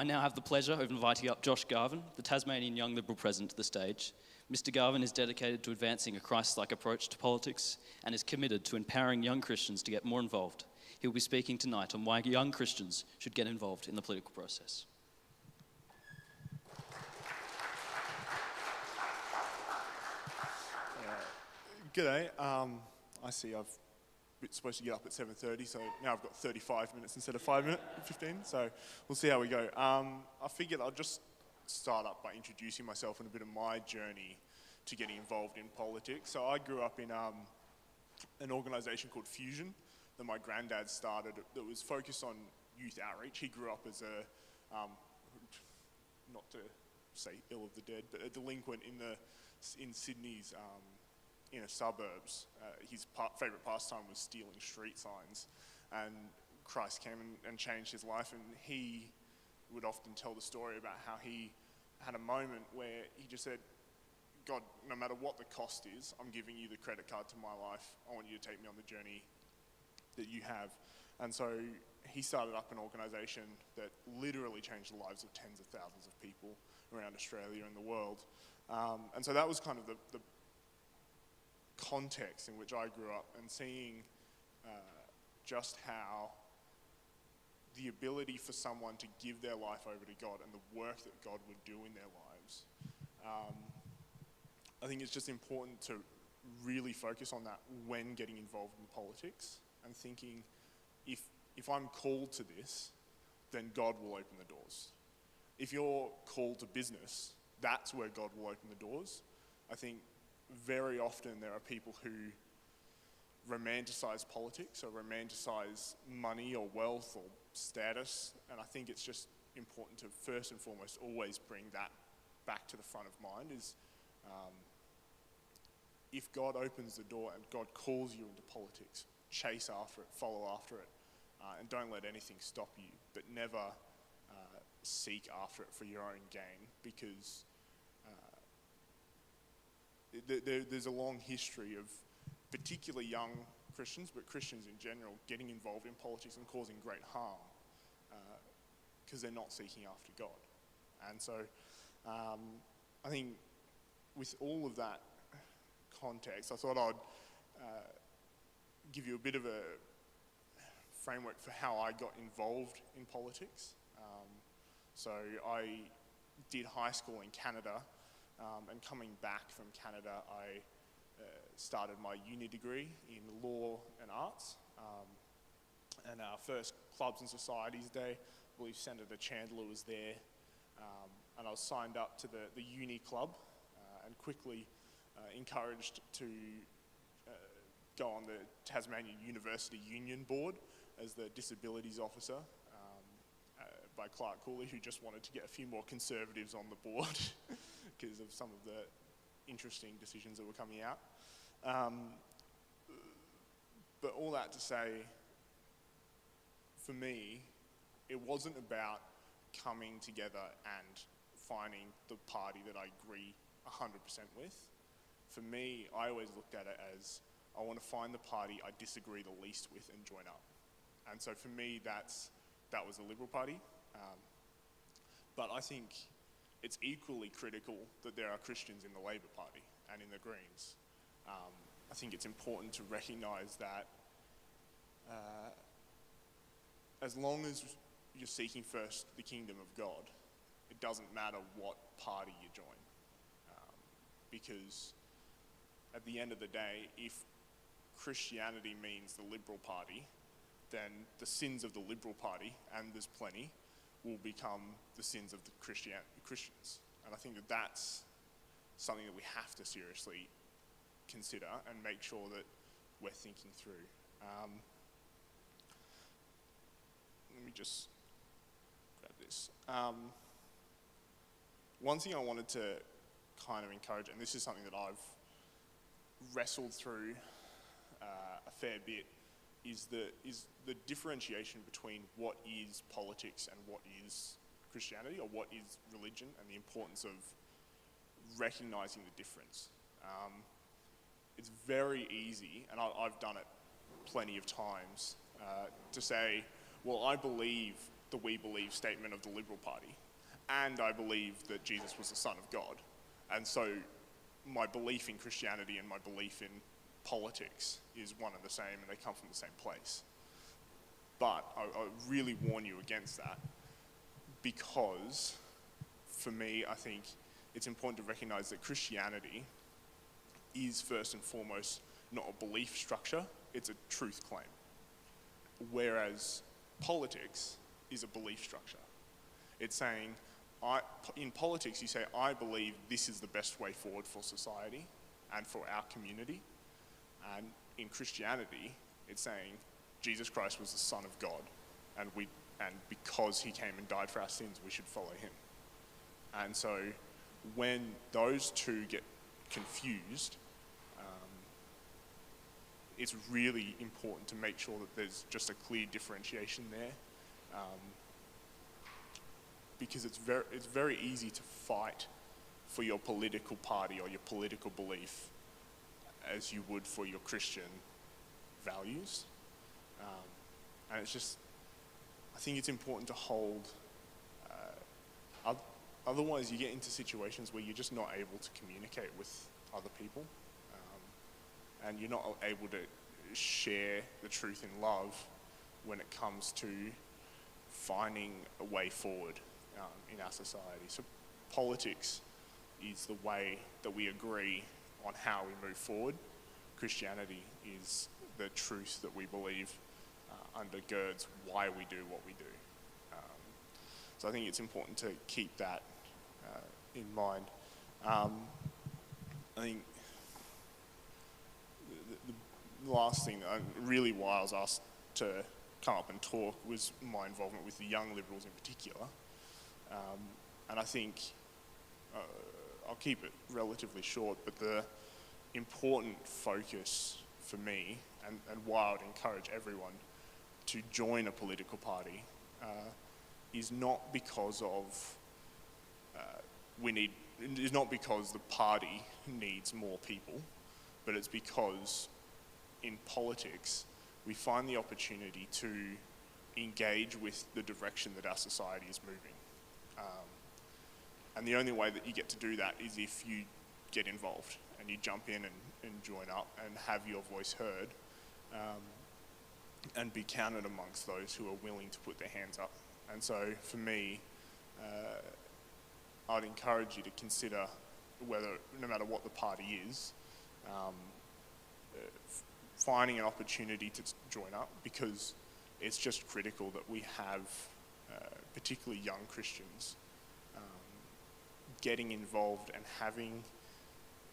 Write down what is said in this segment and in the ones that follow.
I now have the pleasure of inviting up Josh Garvin, the Tasmanian Young Liberal President, to the stage. Mr. Garvin is dedicated to advancing a Christ-like approach to politics and is committed to empowering young Christians to get more involved. He'll be speaking tonight on why young Christians should get involved in the political process. G'day. I see I've supposed to get up at 7:30, so now I've got 35 minutes instead of 15, so we'll see how we go. I figured I'll just start up by introducing myself and a bit of my journey to getting involved in politics. So I grew up in an organisation called Fusion that my granddad started that was focused on youth outreach. He grew up as a, not to say ill of the dead, but a delinquent in Sydney's inner suburbs. His favourite pastime was stealing street signs, and Christ came and changed his life, and he would often tell the story about how he had a moment where he just said, God, no matter what the cost is, I'm giving you the credit card to my life. I want you to take me on the journey that you have. And so he started up an organisation that literally changed the lives of tens of thousands of people around Australia and the world. And so that was kind of the context in which I grew up, and seeing just how the ability for someone to give their life over to God and the work that God would do in their lives. I think it's just important to really focus on that when getting involved in politics, and thinking, if I'm called to this, then God will open the doors. If you're called to business, that's where God will open the doors. I think very often there are people who romanticize politics or romanticize money or wealth or status, and I think it's just important to first and foremost always bring that back to the front of mind. Is if God opens the door and God calls you into politics, chase after it, follow after it, and don't let anything stop you, but never seek after it for your own gain, because there's a long history of particularly young Christians, but Christians in general, getting involved in politics and causing great harm because they're not seeking after God. And so I think with all of that context, I thought I'd give you a bit of a framework for how I got involved in politics. So I did high school in Canada, and coming back from Canada, I started my uni degree in law and arts. And our first clubs and societies day, I believe Senator Chandler was there, and I was signed up to the uni club, and quickly encouraged to go on the Tasmanian University Union Board as the disabilities officer by Clark Cooley, who just wanted to get a few more conservatives on the board because of some of the interesting decisions that were coming out. But all that to say, for me, it wasn't about coming together and finding the party that I agree 100% with. For me, I always looked at it as, I want to find the party I disagree the least with and join up. And so for me, that was the Liberal Party. But I think it's equally critical that there are Christians in the Labor Party and in the Greens. I think it's important to recognise that as long as you're seeking first the kingdom of God, it doesn't matter what party you join. Because at the end of the day, if Christianity means the Liberal Party, then the sins of the Liberal Party, and there's plenty, will become the sins of the Christians. And I think that that's something that we have to seriously consider and make sure that we're thinking through. Let me just grab this. One thing I wanted to kind of encourage, and this is something that I've wrestled through a fair bit, is the differentiation between what is politics and what is Christianity, or what is religion, and the importance of recognising the difference. It's very easy, and I've done it plenty of times, to say, well, I believe the We Believe statement of the Liberal Party, and I believe that Jesus was the Son of God. And so my belief in Christianity and my belief in politics is one and the same, and they come from the same place. But I really warn you against that, because for me, I think it's important to recognize that Christianity is first and foremost not a belief structure, it's a truth claim. Whereas politics is a belief structure. It's saying, in politics you say, I believe this is the best way forward for society and for our community. And in Christianity, it's saying, Jesus Christ was the Son of God, and because he came and died for our sins, we should follow him. And so when those two get confused, it's really important to make sure that there's just a clear differentiation there, because it's very easy to fight for your political party or your political belief as you would for your Christian values. And it's just, I think it's important to hold, otherwise you get into situations where you're just not able to communicate with other people, and you're not able to share the truth in love when it comes to finding a way forward in our society. So politics is the way that we agree on how we move forward. Christianity is the truth that we believe undergirds why we do what we do. So I think it's important to keep that in mind. I think the last thing that why I was asked to come up and talk was my involvement with the young Liberals in particular. And I think I'll keep it relatively short, but the important focus for me, and why I would encourage everyone to join a political party, is not because of is not because the party needs more people, but it's because in politics we find the opportunity to engage with the direction that our society is moving. And the only way that you get to do that is if you get involved and you jump in and join up and have your voice heard, and be counted amongst those who are willing to put their hands up. And so for me, I'd encourage you to consider whether, no matter what the party is, finding an opportunity to join up, because it's just critical that we have, particularly young Christians, getting involved and having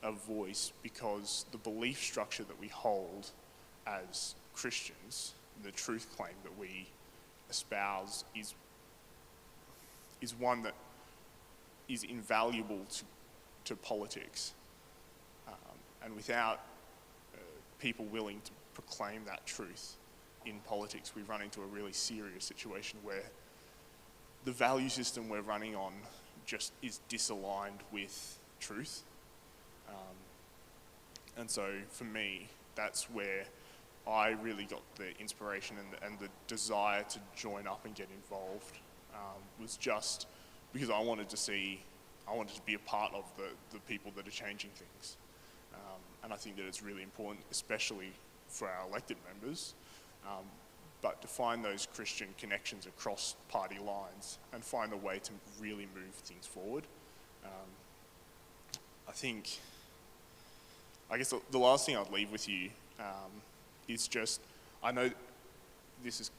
a voice, because the belief structure that we hold as Christians, the truth claim that we espouse, is one that is invaluable to politics. And without people willing to proclaim that truth in politics, we run into a really serious situation where the value system we're running on just is disaligned with truth. And so for me, that's where I really got the inspiration and the desire to join up and get involved, was just because I wanted to be a part of the people that are changing things. And I think that it's really important, especially for our elected members, but to find those Christian connections across party lines and find a way to really move things forward. I guess the last thing I'd leave with you is just, I know this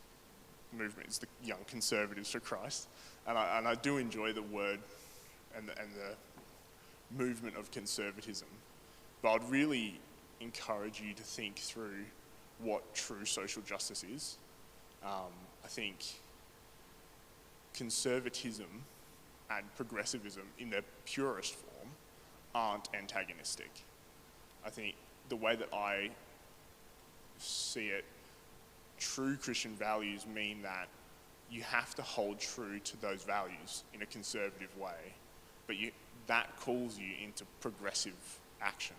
movement is the Young Conservatives for Christ, and I do enjoy the word and the movement of conservatism, but I'd really encourage you to think through what true social justice is. I think conservatism and progressivism in their purest form aren't antagonistic. I think the way that I see it, true Christian values mean that you have to hold true to those values in a conservative way, but that calls you into progressive action.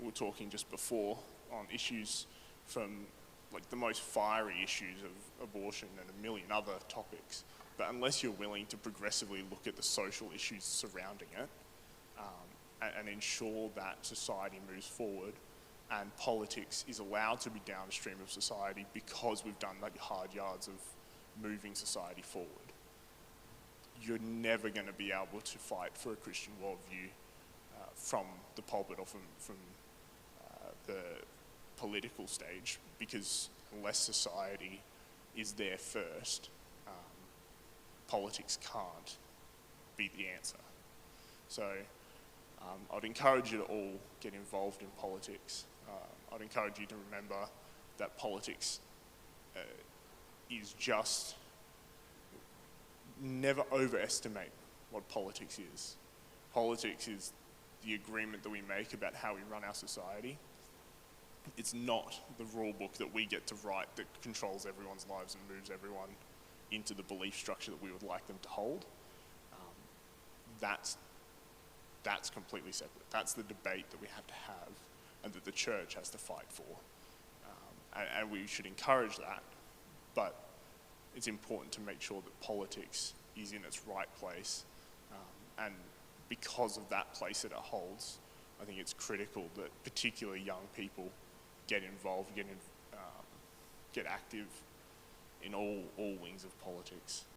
We were talking just before on issues from like the most fiery issues of abortion and a million other topics. But unless you're willing to progressively look at the social issues surrounding it and ensure that society moves forward and politics is allowed to be downstream of society because we've done the hard yards of moving society forward, you're never going to be able to fight for a Christian worldview from the pulpit or from the political stage, because unless society is there first, politics can't be the answer. So I'd encourage you to all get involved in politics. I'd encourage you to remember that politics is just, never overestimate what politics is. Politics is the agreement that we make about how we run our society. It's not the rule book that we get to write that controls everyone's lives and moves everyone into the belief structure that we would like them to hold. That's completely separate. That's the debate that we have to have and that the church has to fight for. And we should encourage that, but it's important to make sure that politics is in its right place. And because of that place that it holds, I think it's critical that particularly young people get involved, get active in all wings of politics.